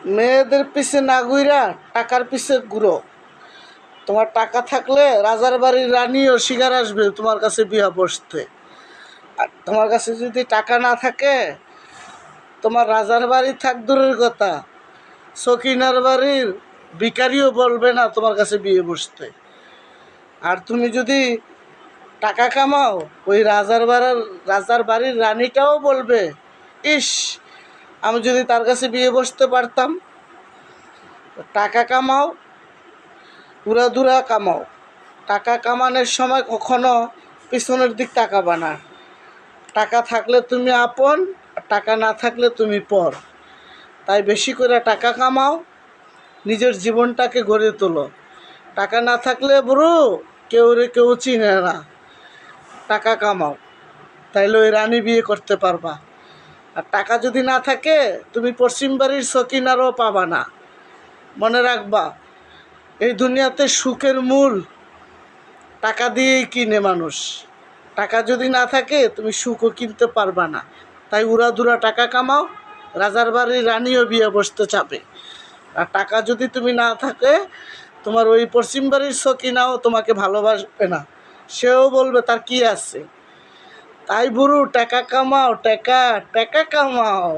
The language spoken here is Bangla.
মেয়েদের পিছে না ঘুইরা টাকার পিছে ঘুরো। তোমার টাকা থাকলে রাজার বাড়ির রানীও শিকার আসবে তোমার কাছে বিয়া বসতে। আর তোমার কাছে যদি টাকা না থাকে, তোমার রাজার বাড়ি থাক দূরের কথা, সকিনার বাড়ির ভিখারিও বলবে না তোমার কাছে বিয়ে বসতে। আর তুমি যদি টাকা কামাও, ওই রাজার বাড়ির রানীটাও বলবে, ইস, আমি যদি তার কাছে বিয়ে বসতে পারতাম। টাকা কামাও, উড়াধুরা কামাও। টাকা কামানোর সময় কখনো পিছনের দিক তাকাবা না। টাকা থাকলে তুমি আপন, আর টাকা না থাকলে তুমি পর। তাই বেশি করে টাকা কামাও, নিজের জীবনটাকে গড়ে তোলো। টাকা না থাকলে বুড়ো কেউ চিনে না। টাকা কামাও, তাইলে ওই রানী বিয়ে করতে পারবা। আর টাকা যদি না থাকে, তুমি পশ্চিম বাড়ির সকিনারও পাবা না। মনে রাখবা, এই দুনিয়াতে সুখের মূল টাকা দিয়েই কিনে মানুষ। টাকা যদি না থাকে, তুমি সুখও কিনতে পারবা না। তাই উড়াধুরা টাকা কামাও, রাজার বাড়ির রানীও বিয়ে বসতে চাবে। আর টাকা যদি তুমি না থাকে, তোমার ওই পশ্চিম বাড়ির সকিনাও তোমাকে ভালোবাসবে না। সেও বলবে তার কি আছে। তাই বুড়ো টাকা কামাও, টাকা টাকা কামাও।